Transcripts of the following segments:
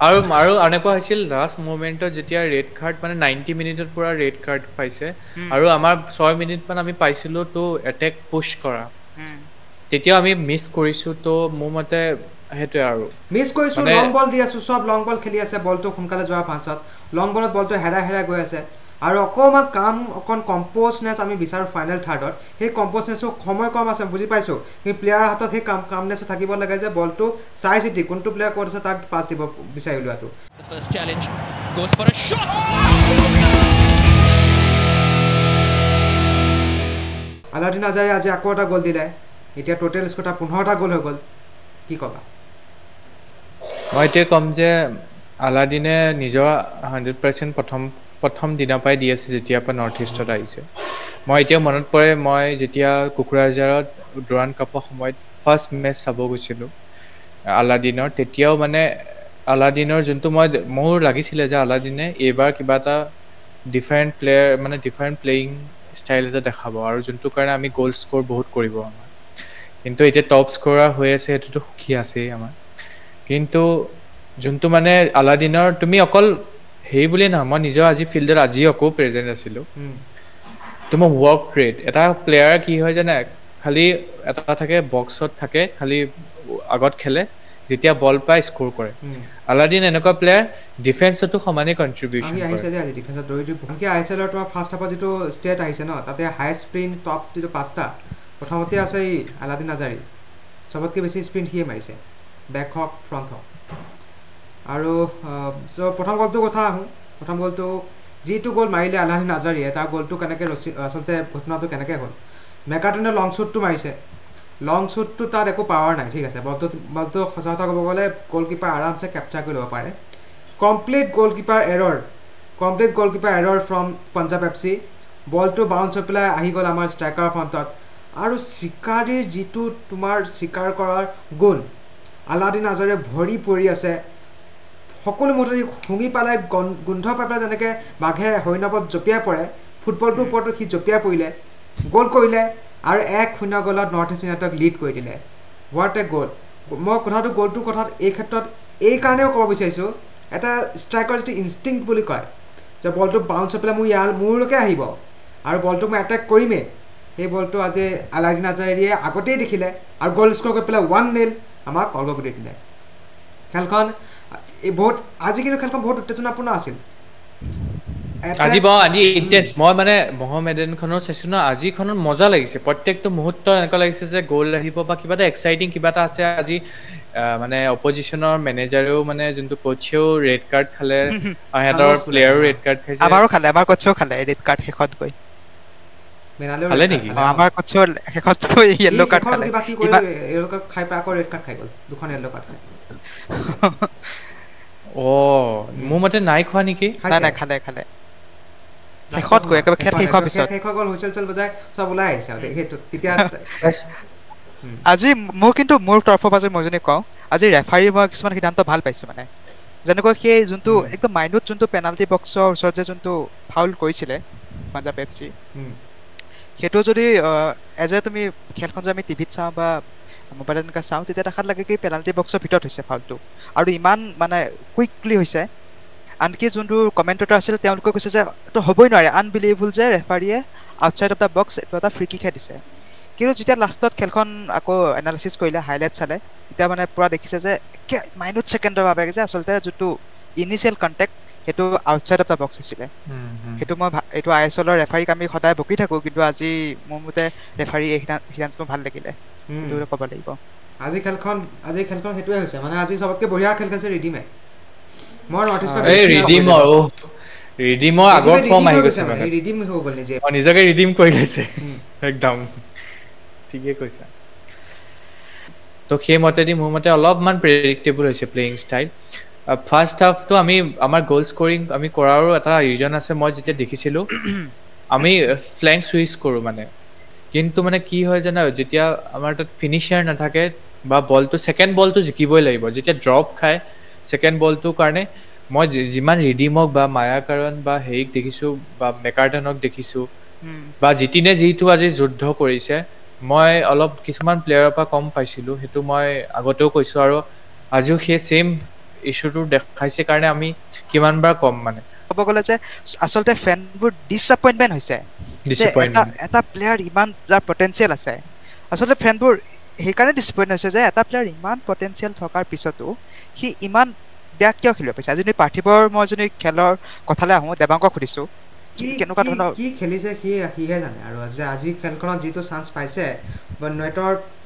আৰু এনেকুৱা হৈছিল লাষ্ট মোমেণ্টত যেতিয়া ৰেড কাৰ্ড মানে 90 মিনিটৰ পৰা ৰেড কাৰ্ড পাইছে আৰু আমাৰ 6 মিনিটমান আমি পাইছিলোঁ তো এটেক পুছ কৰা তেতিয়াও আমি মিছ কৰিছোঁ তো মোৰ মতে সেইটোৱে আৰু মিছ কৰিছোঁ মানে লং বল দি আছোঁ চব লং বল খেলি আছে বলটো সোনকালে যোৱাৰ পাছত লং বলত বলটো হেৰাই গৈ আছে আৰু অকণমান অকণ কম্প'জনেছ আমি বিচাৰোঁ ফাইনেল থাৰ্ডত সেই কম্প'জনেছো সময় কম আছে বুজি পাইছোঁ সেই প্লেয়াৰৰ হাতত সেই কামনেছো থাকিব লাগে যে বলটো চাই চিতি কোনটো প্লেয়াৰ ক'ত আছে তাক পাছ দিব বিচাৰি উলিওৱাটো আলাউদ্দিন আজাৰে আজি আকৌ এটা গ'ল দিলে এতিয়া টোটেল স্ক'ৰ 15টা গ'ল হৈ গ'ল কি ক'বা মই এতিয়া ক'ম যে আলাউদ্দিনে নিজৰ 100% প্ৰথম দিনৰ পৰাই দি আছে যেতিয়াৰ পৰা নৰ্থ ইষ্টত আহিছে মই এতিয়াও মনত পৰে মই যেতিয়া কোকৰাঝাৰত দুৰাণ কাপৰ সময়ত ফাৰ্ষ্ট মেচ চাব গৈছিলোঁ আলাউদ্দিনৰ তেতিয়াও মানে আলাউদ্দিনৰ যোনটো মোৰ লাগিছিলে যে আলাউদ্দিনে এইবাৰ কিবা এটা ডিফাৰেণ্ট প্লেয়াৰ মানে ডিফাৰেণ্ট প্লেয়িং ষ্টাইল এটা দেখাব আৰু যোনটো কাৰণে আমি গ'ল স্ক'ৰ বহুত কৰিব আমাৰ কিন্তু এতিয়া টপ স্ক'ৰাৰ হৈ আছে সেইটোতো সুখী আছেই আমাৰ কিন্তু যোনটো মানে আলাউদ্দিনৰ তুমি অকল সেই বুলিয়ে নহয় মই নিজৰ আজি ফিল্ডত আজিও আকৌ প্ৰেজেণ্ট আছিলোঁ তোমাৰ ৱৰ্ক ৰেট এটা প্লেয়াৰ কি হয় জানে খালি এটা থাকে বক্সত থাকে খালি আগত খেলে যেতিয়া বল পায় স্ক'ৰ কৰে আলাউদ্দিন এনেকুৱা প্লেয়াৰ ডিফেন্সতো সমানে কণ্ট্ৰিবিউশ্যন কৰে আহিছে আজি ডিফেন্সত দৌৰি ভালকৈ আই এছ এলৰ তোমাৰ ফাৰ্ষ্ট হাফৰ যিটো ষ্টেট আহিছে ন তাতে হাই স্প্ৰিণ্ট টপ যিটো 5টা প্ৰথমতে আছে এই আলাউদ্দিন আজাৰী চবতকৈ বেছি স্প্ৰিণ্ট সিয়ে মাৰিছে বেক হওক ফ্ৰণ্ট হওক আৰু চ' প্ৰথম গ'লটোৰ কথা আহোঁ প্ৰথম গ'লটো যিটো গ'ল মাৰিলে আলাউদ্দিন আজাৰীয়ে তাৰ গ'লটো কেনেকৈ আচলতে ঘটনাটো কেনেকৈ হ'ল মেকাৰ্টনে লং শ্বুটটো মাৰিছে লং শ্বুটটো তাত একো পাৱাৰ নাই ঠিক আছে বলটো সঁচা কথা ক'ব গ'লে গ'লকিপাৰ আৰামছে কেপচাৰ কৰি ল'ব পাৰে complete goalkeeper error from Punjab FC বলটো বাউন্স হৈ পেলাই আহি গ'ল আমাৰ ষ্ট্ৰাইকাৰ ফ্ৰণ্টত আৰু চিকাৰীৰ যিটো তোমাৰ চিকাৰ কৰাৰ গুণ আলাউদ্দিন আজাৰে ভৰি পৰি আছে সকলো মুঠতে শুঙি পেলাই গোন্ধ পাই পেলাই যেনেকৈ বাঘে হৰিণাবত জঁপিয়াই পৰে ফুটবলটোৰ ওপৰতো সি জঁপিয়াই পৰিলে গ'ল কৰিলে আৰু 1-0 গ'লত নৰ্থ ইষ্ট ইউনাইটেডক লিড কৰি দিলে হোৱাট এ গ'ল মই গ'লটোৰ কথাত এই ক্ষেত্ৰত এই কাৰণেও ক'ব বিচাৰিছোঁ এটা ষ্ট্ৰাইকৰ যিটো ইনষ্টিংক্ট বুলি কয় যে বলটো বাউন্স হৈ পেলাই মোৰলৈকে আহিব আৰু বলটো মই এটেক কৰিমেই সেই বলটো আজি আলাউদ্দিন আজাৰীয়ে আগতেই দেখিলে আৰু গ'ল স্ক'ৰ কৰি পেলাই 1-0 আমাক অগ্ৰগতি দিলে খেলখন আজি কিন্তু খেলখন বহুত উত্তেজনাপূৰ্ণ আছিল আজি ইণ্টেন্স মই মানে মহমেডানখনো চাইছোঁ ন আজিখনত মজা লাগিছে প্ৰত্যেকটো মুহূৰ্ত এনেকুৱা লাগিছে যে গ'ল আহিব বা কিবা এটা এক্সাইটিং কিবা এটা আছে আজি মানে অপজিশ্যনৰ মেনেজাৰেও মানে যোনটো কোচেও ৰেড কাৰ্ড খালে সিহঁতৰ প্লেয়াৰো ৰেড কাৰ্ড খাইছে আমাৰ কোচেও খালে ৰেড কাৰ্ড শেষত গৈ খালে নেকি আমাৰ কোচেও শেষত গৈ য়েল্লো কাৰ্ড খালে য়েল্লো কাৰ্ড খাই পাই আকৌ ৰেড কাৰ্ড খাই গ'ল দুখন য়েল্লো কাৰ্ড খাই মোৰ মতে নাই খোৱা নেকি নাই খালে শেষত গৈ একেবাৰে খেল শেষ হোৱাৰ পিছত শেষ হৈ গ'ল হুইচেল বজাই চব ওলাই আহিছে সেইটো তেতিয়া আজি মোৰ তৰফৰ পৰা মই যদি কওঁ আজি ৰেফাৰী মই কিছুমান সিদ্ধান্ত ভাল পাইছোঁ মানে যেনেকৈ সেই যোনটো একদম মাইনত যোনটো পেনাল্টি বক্সৰ ওচৰত যে যোনটো ফাউল কৰিছিলে পাঞ্জাৱ FC সেইটো যদি তুমি খেলখন যদি আমি টিভিত চাওঁ বা মোবাইলত এনেকৈ চাওঁ তেতিয়া দেখাত লাগে কি পেনাল্টি বক্সৰ ভিতৰত হৈছে ফাউলটো আৰু ইমান মানে কুইকলি হৈছে আনকি যোনটো কমেণ্টেটৰ আছিল তেওঁলোকে কৈছে যে এইটো হ'বই নোৱাৰে আনবিলিভেবল যে ৰেফাৰীয়ে আউটছাইড অফ দ্য বক্স এইটো এটা ফ্ৰী কিকহে দিছে কিন্তু যেতিয়া লাষ্টত খেলখন আকৌ এনালাইচিছ কৰিলে হাইলাইট চালে তেতিয়া মানে পূৰা দেখিছে যে মাইনত ছেকেণ্ডৰ বাবে যে আচলতে যোনটো ইনিচিয়েল কণ্টেক্ট সেইটো আউটছাইড অফ দ্য বক্স হৈছিলে সেইটো এইটো ISLৰ ৰেফাৰীক আমি সদায় বকি থাকোঁ কিন্তু আজি মোৰ মতে ৰেফাৰী এই সিদ্ধান্তটো ভাল লাগিলে সেইটো ক'ব লাগিব আজি খেলখন সেইটোৱে হৈছে মানে আজি চবতকৈ বঢ়িয়া খেল খেলিছে ৰিডিমে মই নৰ্থ ইষ্টৰ ৰিডিমৰ আগৰ ফৰ্ম আহি গৈছে মানে ৰিডিম হৈ গ'ল নিজকে ৰিডিম কৰি লৈছে একদম ঠিকেই কৈছা তো সেই মতেদি মোৰ মতে অলপমান প্ৰেডিক্টেবল হৈছে প্লেয়িং ষ্টাইল ফাৰ্ষ্ট হাফটো আমাৰ গ'ল স্ক'ৰিং আমি কৰাৰো এটা ৰিজন আছে মই যেতিয়া দেখিছিলোঁ আমি ফ্লেংক চুইচ কৰোঁ মানে কিন্তু মানে কি হয় জানা যেতিয়া আমাৰ তাত ফিনিচাৰ নাথাকে বা বলটো ছেকেণ্ড বলটো জিকিবই লাগিব যেতিয়া ড্ৰপ খায় ছেকেণ্ড বলটোৰ কাৰণে মই যিমান ৰিডিমক বা মায়াকৰণ বা হেৰিক দেখিছোঁ বা মেকাৰ্টনক দেখিছোঁ বা জিতিনে যিটো আজি যুদ্ধ কৰিছে মই অলপ কিছুমান প্লেয়াৰৰ পৰা কম পাইছিলোঁ সেইটো মই আগতেও কৈছোঁ আৰু আজিও সেই ছেইম ইছ্যুটো দেখাইছে কাৰণে আমি কিমানবাৰ কম মানে ক'ব গ'লে যে আচলতে ফেনবোৰ ডিসএপইণ্টমেণ্ট হৈছে যে এটা প্লেয়াৰ ইমান যাৰ পটেনচিয়েল আছে আচলতে ফেনবোৰ সেইকাৰণে ডিসএপইণ্ট হৈছে যে এটা প্লেয়াৰ ইমান পটেনচিয়েল থকাৰ পিছতো সি ইমান বেয়া কিয় খেলিব পাৰিছে আজি পাৰ্থিৱৰ মই যদি খেলৰ কথালৈ আহোঁ দেৱাংকক সুধিছোঁ কেনেকুৱা ধৰণৰ কি খেলিছে সিহে জানে আৰু যে আজি খেলখনত যিটো চান্স পাইছে বা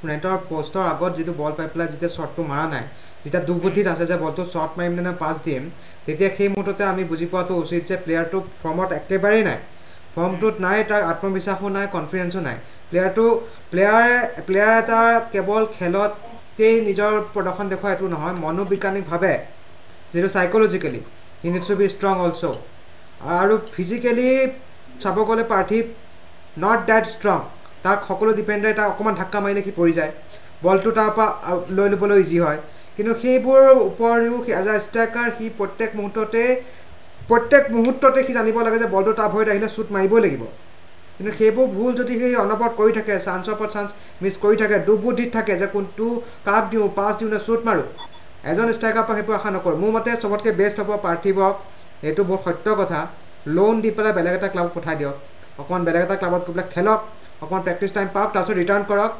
নেটৰ পোষ্টৰ আগত যিটো বল পাই পেলাই যেতিয়া শ্বটটো মৰা নাই যেতিয়া দুৰ্বুদ্ধিত আছে যে বলটো শ্বট মাৰিম নে পাছ দিম তেতিয়া সেই মুহূৰ্ততে আমি বুজি পোৱাটো উচিত যে প্লেয়াৰটো ফৰ্মত একেবাৰেই নাই ফৰ্মটোত নাই তাৰ আত্মবিশ্বাসো নাই কনফিডেঞ্চো নাই প্লেয়াৰ এটা কেৱল খেলতেই নিজৰ প্ৰদৰ্শন দেখুওৱা এইটো নহয় মনোবৈজ্ঞানিকভাৱে যিটো psychologically he needs to be strong also' আৰু ফিজিকেলি চাব গ'লে পাৰ্থিৱ নট ডেট ষ্ট্ৰং তাক সকলো ডিফেণ্ডাৰে তাক অকণমান ধাক্কা মাৰিলে সি পৰি যায় বলটো তাৰ পৰা লৈ ল'বলৈ ইজি হয় কিন্তু সেইবোৰ উপৰিও এজ এ ষ্ট্ৰাইকাৰ সি প্ৰত্যেক মুহূৰ্ততে সি জানিব লাগে যে বলটো তাৰ ভৰিত আহিলে শ্বুট মাৰিবই লাগিব কিন্তু সেইবোৰ ভুল যদি সেই অনবৰত কৰি থাকে চান্সৰ ওপৰত চান্স মিছ কৰি থাকে দুৰ্বুদ্ধিত থাকে যে কোনটো কাক দিওঁ পাছ দিওঁ নে শ্বুট মাৰোঁ এজন ষ্ট্ৰাইকাৰ পৰা সেইবোৰ আশা নকৰোঁ মোৰ মতে চবতকৈ বেষ্ট হ'ব পাৰ্থিৱক এইটো বহুত সত্য কথা লোন দি পেলাই বেলেগ এটা ক্লাবত পঠাই দিয়ক অকণমান বেলেগ এটা ক্লাবত গৈ পেলাই খেলক অকণমান প্ৰেক্টিচ টাইম পাওক তাৰপিছত ৰিটাৰ্ণ কৰক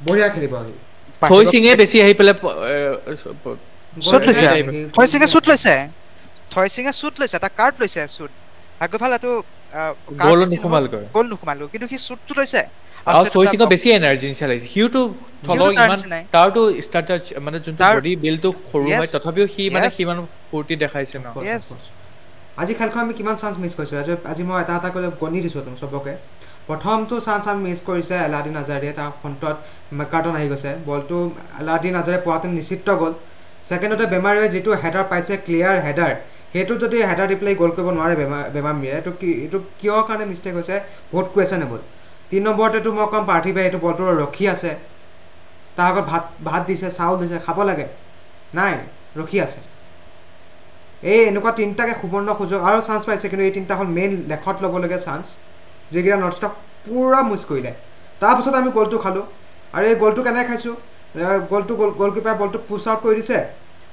বঢ়িয়া খেলিব আহি থৈ সিঙে বেছি আহি পেলাই শ্বুট লৈছে থৈ সিঙে শ্বুট লৈছে এটা কাৰ্ড লৈছে শ্বুট ভাগ্য ভাল এইটো গ'ল নোসোমালো কিন্তু সি শ্বুটটো লৈছে আৰু থৈ সিঙৰ বেছি এনাৰ্জি নিচিনা লাগিছে সিওতো থলক ইমান তাৰতো ষ্টাৰ্টাৰ মানে যোনটো বডি বিল্ডটো সৰু হয় তথাপিও সি মানে কিমান ফূৰ্তি দেখাইছে ন আজি খেলখন আমি কিমান চান্স মিছ কৰিছোঁ আজি মই এটা কৈ গণি দিছোঁ তুমি চবকে প্ৰথমটো চান্স আমি মিছ কৰিছে এলাদিন আজাৰীয়ে তাৰ ফ্ৰণ্টত মেকাৰ্টন আহি গৈছে বলটো এলাদিন আজাৰে পোৱাটো নিশ্চিত গ'ল ছেকেণ্ডতে বেমাৰীয়ে যিটো হেডাৰ পাইছে ক্লিয়াৰ হেডাৰ সেইটো যদি হেডাৰ দি পেলাই গ'ল কৰিব নোৱাৰে বেমাৰ মিৰে এইটো কিয় কাৰণে মিষ্টেক হৈছে বহুত কুৱেশ্যনেবল 3 নম্বৰতেতো মই ক'ম পাৰ্থিৱে এইটো বলটো ৰখি আছে তাৰ আগত ভাত দিছে চাউল দিছে খাব লাগে নাই ৰখি আছে এই এনেকুৱা তিনিটাকে সুবৰ্ণ সুযোগ আৰু চান্স পাইছে কিন্তু এই তিনিটা হ'ল মেইন লেখত ল'বলগীয়া চান্স যিকেইটা নৰ্থ ইষ্টক পূৰা মিছ কৰিলে তাৰপিছত আমি গ'লটো খালোঁ আৰু এই গ'লটো কেনেকৈ খাইছোঁ গ'লকিপাৰে বলটো পুছ আউট কৰি দিছে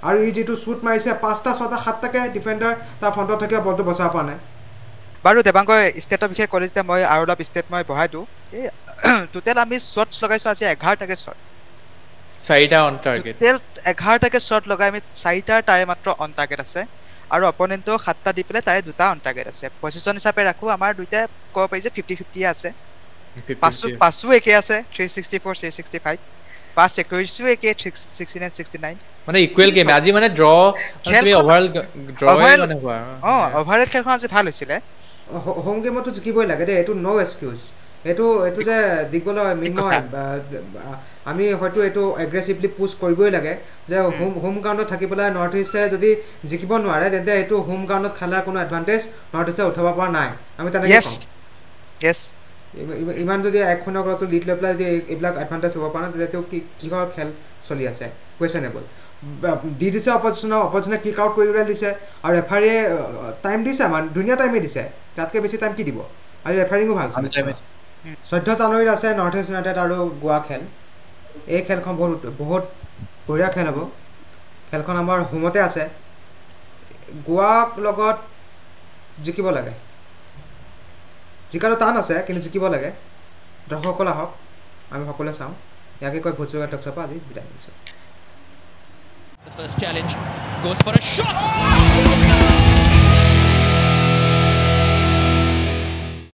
আৰু ই যিটো শ্বুট মাৰিছে 5টা 6টা 7টাকে ডিফেণ্ডাৰ তাৰ ফ্ৰণ্টত থাকি বলটো বচাব পৰা নাই বাৰু দেৱাংগই ষ্টেটৰ বিষয়ে ক'লে যেতিয়া মই আৰু অলপ ষ্টেট মই বঢ়াই দিওঁ এই টোটেল আমি শ্বটছ লগাইছোঁ আজি 11টাকে শ্বট 4টা অন টাৰ্গেট টোটেল 11টাকে শ্বট লগাই আমি 4টাৰ তাৰে মাত্ৰ অন টাৰ্গেট আছে আৰু অপনেণ্টও 7টা দি পেলাই তাৰে 2টা অন টাৰ্গেট আছে পজিশ্যন হিচাপে ৰাখোঁ আমাৰ দুইটাই ক'ব পাৰি যে 50-50 আছে পাছো একে আছে 364 365 পাছ একুৰেচিও একে 69 মানে ইকুৱেল গেম আজি মানে ড্ৰ তুমি ওভাৰঅল মানে হোৱা ওভাৰঅল খেলখন আজি ভাল হৈছিলে হোম গেমতো জিকিবই লাগে দেই এইটো ন' এক্সকিউজ এইটো যে দিগবলৈ মিনময় আমি হয়তো এইটো এগ্ৰেছিভলি পুছ কৰিবই লাগে যে হোম গ্ৰাউণ্ডত থাকি পেলাই নৰ্থ ইষ্টে যদি জিকিব নোৱাৰে তেন্তে এইটো হোম গ্ৰাউণ্ডত খেলাৰ কোনো এডভান্টেজ নৰ্থ ইষ্টে উঠাব পৰা নাই আমি তেনেকৈ ইমান যদি 1-0 গ'লতো লিড লৈ পেলাই যে এইবিলাক এডভান্টেজ ল'ব পৰা নাই তেতিয়া কিহৰ খেল চলি আছে কুৱেশ্যনেবল দি দিছে অপজিশ্যনে কিক আউট কৰি উলিয়াই দিছে আৰু ৰেফাৰীয়ে টাইম দিছে আমাৰ ধুনীয়া টাইমে দিছে তাতকৈ বেছি টাইম কি দিব আৰু ৰেফাৰিঙো ভাল 14 জানুৱাৰীত আছে নৰ্থ ইষ্ট ইউনাইটেড আৰু গোৱা খেল এই খেলখন বহুত বঢ়িয়া খেল হ'ব খেলখন আমাৰ হোমতে আছে গোৱাৰ লগত জিকিব লাগে জিকাটো টান আছে কিন্তু জিকিব লাগে দৰ্শকসকল আহক আমি সকলোৱে চাওঁ ইয়াকে কৈ ভোজোগা টকছৰ পৰা আজি বিদায় দিছোঁ The first challenge goes for a shot.